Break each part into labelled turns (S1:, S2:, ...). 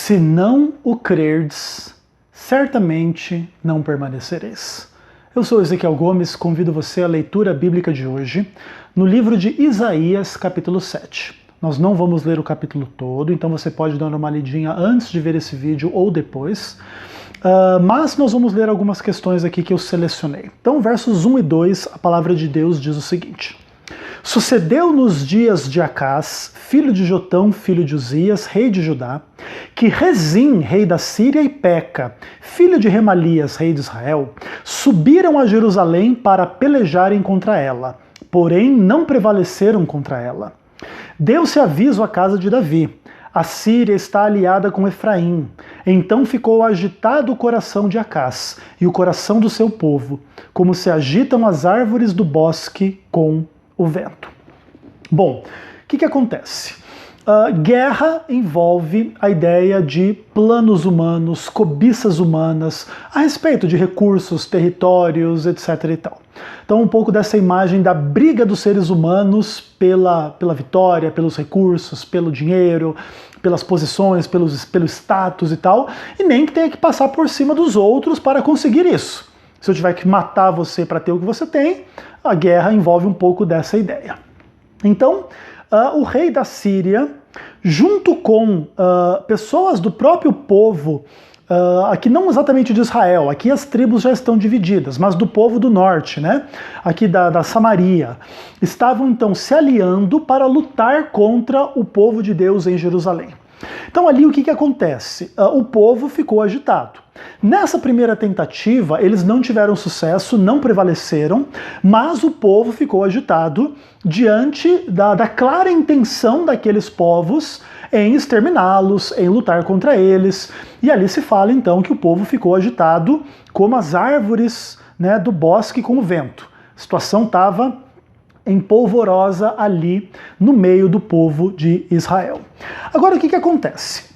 S1: Se não o crerdes, certamente não permanecereis. Eu sou Ezequiel Gomes, convido você à leitura bíblica de hoje, no livro de Isaías, capítulo 7. Nós não vamos ler o capítulo todo, então você pode dar uma lidinha antes de ver esse vídeo ou depois. Mas nós vamos ler algumas questões aqui que eu selecionei. Então, versos 1 e 2, a palavra de Deus diz o seguinte: Sucedeu nos dias de Acás, filho de Jotão, filho de Uzias, rei de Judá, que Rezim, rei da Síria, e Peca, filho de Remalias, rei de Israel, subiram a Jerusalém para pelejarem contra ela, porém não prevaleceram contra ela. Deu-se aviso à casa de Davi: a Síria está aliada com Efraim. Então ficou agitado o coração de Acás e o coração do seu povo, como se agitam as árvores do bosque com o vento. Bom, o que acontece? Guerra envolve a ideia de planos humanos, cobiças humanas, a respeito de recursos, territórios, etc. e tal. Então, um pouco dessa imagem da briga dos seres humanos pela vitória, pelos recursos, pelo dinheiro, pelas posições, pelo status e tal, e nem que tenha que passar por cima dos outros para conseguir isso. Se eu tiver que matar você para ter o que você tem, a guerra envolve um pouco dessa ideia. Então, o rei da Síria, junto com pessoas do próprio povo, aqui não exatamente de Israel, aqui as tribos já estão divididas, mas do povo do norte, né? Aqui da Samaria, estavam então se aliando para lutar contra o povo de Deus em Jerusalém. Então ali o que acontece? O povo ficou agitado. Nessa primeira tentativa, eles não tiveram sucesso, não prevaleceram, mas o povo ficou agitado diante da clara intenção daqueles povos em exterminá-los, em lutar contra eles. E ali se fala então que o povo ficou agitado como as árvores, né, do bosque com o vento. A situação estava empolvorosa ali no meio do povo de Israel. Agora o que acontece?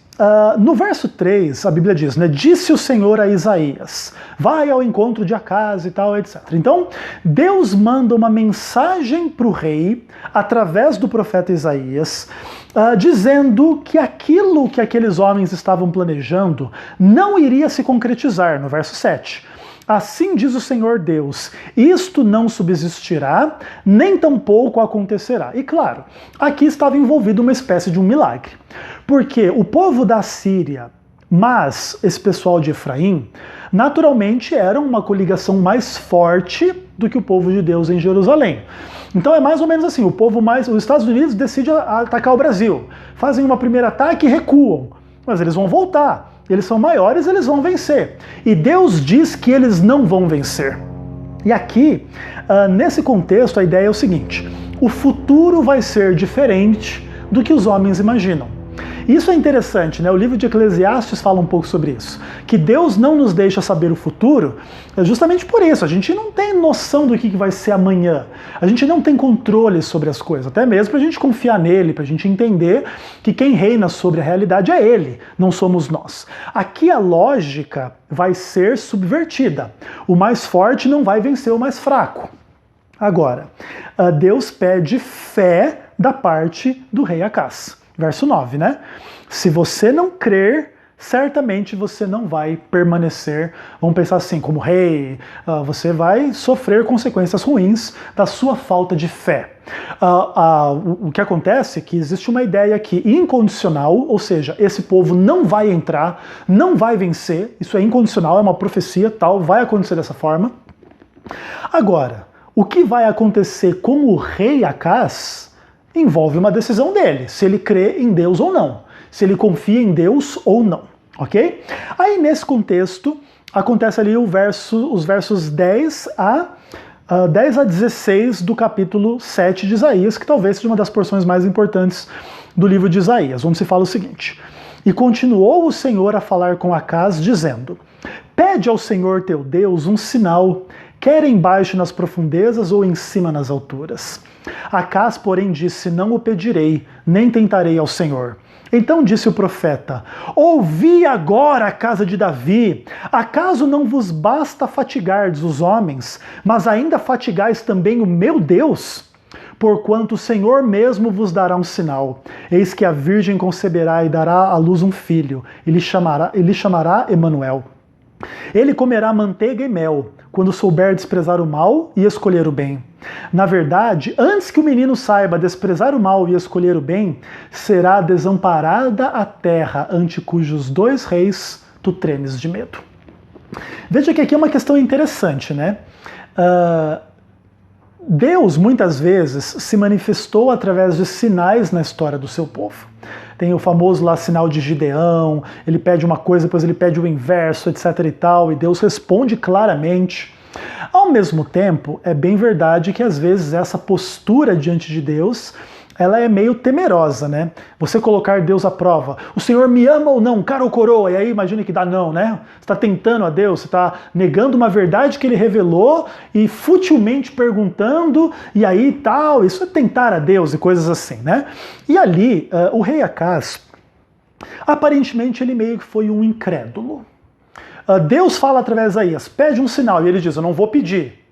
S1: No verso 3, a Bíblia diz, né, disse o Senhor a Isaías, vai ao encontro de Acás e tal, etc. Então, Deus manda uma mensagem para o rei, através do profeta Isaías, dizendo que aquilo que aqueles homens estavam planejando não iria se concretizar, no verso 7. Assim diz o Senhor Deus, isto não subsistirá, nem tampouco acontecerá. E claro, aqui estava envolvido uma espécie de um milagre. Porque o povo da Síria, mas esse pessoal de Efraim, naturalmente eram uma coligação mais forte do que o povo de Deus em Jerusalém. Então é mais ou menos assim, os Estados Unidos decidem atacar o Brasil, fazem um primeiro ataque e recuam, mas eles vão voltar. Eles são maiores, eles vão vencer. E Deus diz que eles não vão vencer. E aqui, nesse contexto, a ideia é o seguinte: o futuro vai ser diferente do que os homens imaginam. Isso é interessante, né? O livro de Eclesiastes fala um pouco sobre isso. Que Deus não nos deixa saber o futuro justamente por isso. A gente não tem noção do que vai ser amanhã. A gente não tem controle sobre as coisas. Até mesmo para a gente confiar nele, para a gente entender que quem reina sobre a realidade é ele, não somos nós. Aqui a lógica vai ser subvertida. O mais forte não vai vencer o mais fraco. Agora, Deus pede fé da parte do rei Acás. Verso 9, né? Se você não crer, certamente você não vai permanecer. Vamos pensar assim, como rei, você vai sofrer consequências ruins da sua falta de fé. O que acontece é que existe uma ideia aqui incondicional, ou seja, esse povo não vai entrar, não vai vencer, isso é incondicional, é uma profecia, tal, vai acontecer dessa forma. Agora, o que vai acontecer com o rei Acás envolve uma decisão dele, se ele crê em Deus ou não, se ele confia em Deus ou não, ok? Aí nesse contexto, acontece ali os versos 10 a 16 do capítulo 7 de Isaías, que talvez seja uma das porções mais importantes do livro de Isaías, onde se fala o seguinte: E continuou o Senhor a falar com Acás, dizendo, pede ao Senhor teu Deus um sinal, quer embaixo nas profundezas ou em cima nas alturas. Acás, porém, disse, não o pedirei, nem tentarei ao Senhor. Então disse o profeta, ouvi agora a casa de Davi, acaso não vos basta fatigardes os homens, mas ainda fatigais também o meu Deus? Porquanto o Senhor mesmo vos dará um sinal. Eis que a virgem conceberá e dará à luz um filho, e lhe chamará Emanuel. Ele comerá manteiga e mel, quando souber desprezar o mal e escolher o bem. Na verdade, antes que o menino saiba desprezar o mal e escolher o bem, será desamparada a terra ante cujos 2 reis tu tremes de medo. Veja que aqui é uma questão interessante, né? Deus, muitas vezes, se manifestou através de sinais na história do seu povo. Tem o famoso lá sinal de Gideão, ele pede uma coisa, depois ele pede o inverso, etc e tal, e Deus responde claramente. Ao mesmo tempo, é bem verdade que às vezes essa postura diante de Deus, ela é meio temerosa, né? Você colocar Deus à prova. O Senhor me ama ou não, cara ou coroa? E aí imagina que dá não, né? Você está tentando a Deus, você está negando uma verdade que ele revelou e futilmente perguntando, e aí tal, isso é tentar a Deus e coisas assim, né? E ali, o rei Acaz, aparentemente ele meio que foi um incrédulo. Deus fala através de Isaías, pede um sinal, e ele diz, eu não vou pedir,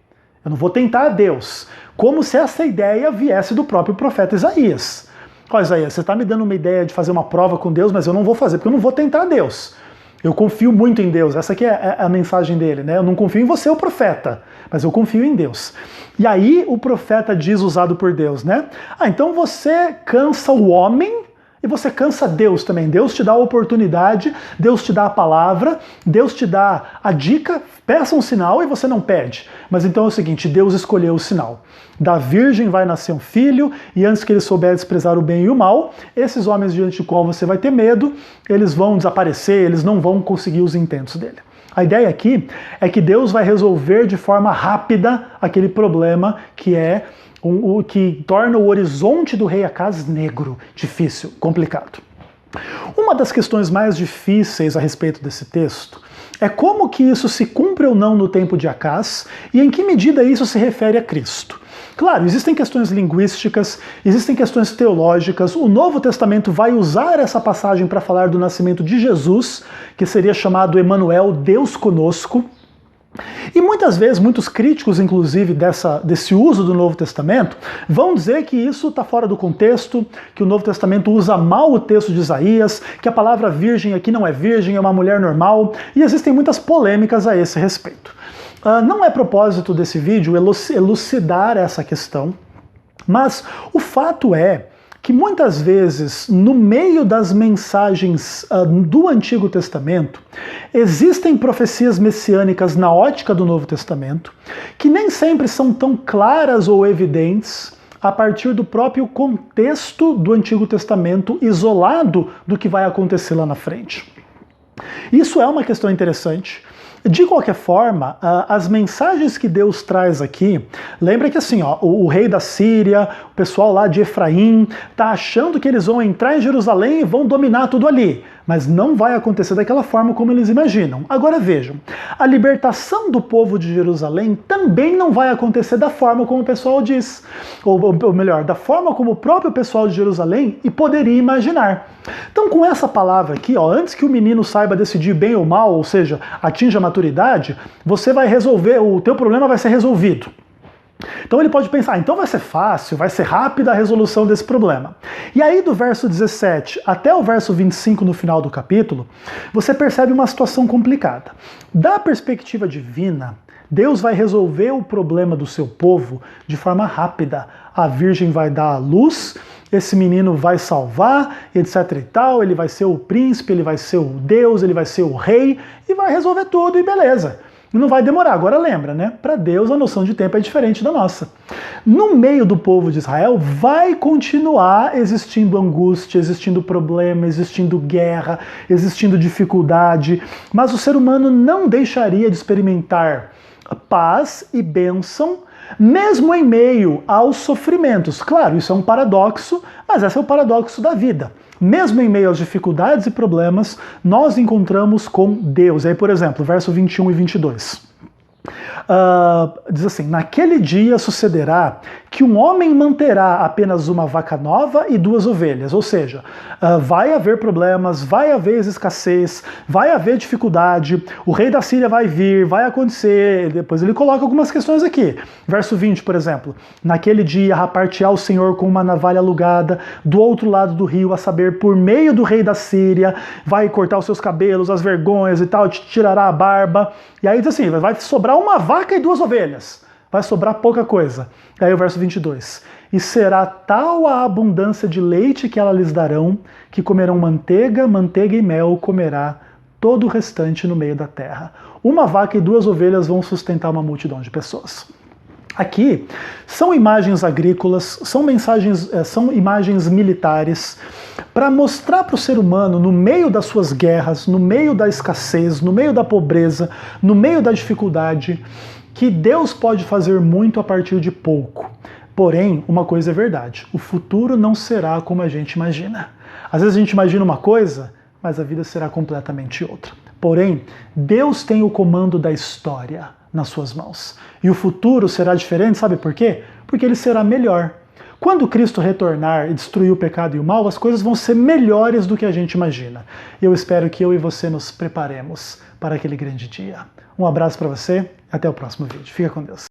S1: eu não vou tentar a Deus. Como se essa ideia viesse do próprio profeta Isaías. Ó, Isaías, você está me dando uma ideia de fazer uma prova com Deus, mas eu não vou fazer, porque eu não vou tentar a Deus. Eu confio muito em Deus, essa aqui é a mensagem dele, né? Eu não confio em você, o profeta, mas eu confio em Deus. E aí o profeta diz, usado por Deus, né? Então você cansa o homem, e você cansa Deus também. Deus te dá a oportunidade, Deus te dá a palavra, Deus te dá a dica, peça um sinal e você não pede. Mas então é o seguinte, Deus escolheu o sinal. Da virgem vai nascer um filho, e antes que ele souber desprezar o bem e o mal, esses homens diante do qual você vai ter medo, eles vão desaparecer, eles não vão conseguir os intentos dele. A ideia aqui é que Deus vai resolver de forma rápida aquele problema que é o que torna o horizonte do rei Acaz negro, difícil, complicado. Uma das questões mais difíceis a respeito desse texto é como que isso se cumpre ou não no tempo de Acaz e em que medida isso se refere a Cristo. Claro, existem questões linguísticas, existem questões teológicas, o Novo Testamento vai usar essa passagem para falar do nascimento de Jesus, que seria chamado Emanuel, Deus conosco. E muitas vezes, muitos críticos, inclusive, desse uso do Novo Testamento, vão dizer que isso está fora do contexto, que o Novo Testamento usa mal o texto de Isaías, que a palavra virgem aqui não é virgem, é uma mulher normal, e existem muitas polêmicas a esse respeito. Não é propósito desse vídeo elucidar essa questão, mas o fato é que muitas vezes, no meio das mensagens do Antigo Testamento, existem profecias messiânicas na ótica do Novo Testamento, que nem sempre são tão claras ou evidentes a partir do próprio contexto do Antigo Testamento, isolado do que vai acontecer lá na frente. Isso é uma questão interessante. De qualquer forma, as mensagens que Deus traz aqui, lembra que assim, ó, o rei da Síria, o pessoal lá de Efraim, tá achando que eles vão entrar em Jerusalém e vão dominar tudo ali. Mas não vai acontecer daquela forma como eles imaginam. Agora vejam, a libertação do povo de Jerusalém também não vai acontecer da forma como o pessoal diz. Ou melhor, da forma como o próprio pessoal de Jerusalém poderia imaginar. Então com essa palavra aqui, ó, antes que o menino saiba decidir bem ou mal, ou seja, atinja a maturidade, você vai resolver, o teu problema vai ser resolvido. Então ele pode pensar, então vai ser fácil, vai ser rápida a resolução desse problema. E aí do verso 17 até o verso 25 no final do capítulo, você percebe uma situação complicada. Da perspectiva divina, Deus vai resolver o problema do seu povo de forma rápida. A virgem vai dar à luz, esse menino vai salvar, etc e tal, ele vai ser o príncipe, ele vai ser o Deus, ele vai ser o rei, e vai resolver tudo e beleza. Não vai demorar. Agora lembra, né? Para Deus a noção de tempo é diferente da nossa. No meio do povo de Israel vai continuar existindo angústia, existindo problema, existindo guerra, existindo dificuldade, mas o ser humano não deixaria de experimentar paz e bênção, mesmo em meio aos sofrimentos. Claro, isso é um paradoxo, mas esse é o paradoxo da vida. Mesmo em meio às dificuldades e problemas, nós encontramos com Deus. Aí, por exemplo, verso 21 e 22. Diz assim, naquele dia sucederá que um homem manterá apenas uma vaca nova e 2 ovelhas, ou seja, vai haver problemas, vai haver escassez, vai haver dificuldade, o rei da Síria vai vir, vai acontecer, depois ele coloca algumas questões aqui. Verso 20, por exemplo, naquele dia rapar-te-á o Senhor com uma navalha alugada do outro lado do rio, a saber, por meio do rei da Síria, vai cortar os seus cabelos, as vergonhas e tal, te tirará a barba, e aí diz assim, vai sobrar uma vaca e 2 ovelhas, vai sobrar pouca coisa. Aí o verso 22, e será tal a abundância de leite que ela lhes darão, que comerão manteiga, manteiga e mel comerá todo o restante no meio da terra. Uma vaca e 2 ovelhas vão sustentar uma multidão de pessoas. Aqui são imagens agrícolas, são imagens militares, para mostrar para o ser humano, no meio das suas guerras, no meio da escassez, no meio da pobreza, no meio da dificuldade, que Deus pode fazer muito a partir de pouco. Porém, uma coisa é verdade, o futuro não será como a gente imagina. Às vezes a gente imagina uma coisa, mas a vida será completamente outra. Porém, Deus tem o comando da história nas suas mãos. E o futuro será diferente, sabe por quê? Porque ele será melhor. Quando Cristo retornar e destruir o pecado e o mal, as coisas vão ser melhores do que a gente imagina. E eu espero que eu e você nos preparemos para aquele grande dia. Um abraço para você, até o próximo vídeo. Fica com Deus.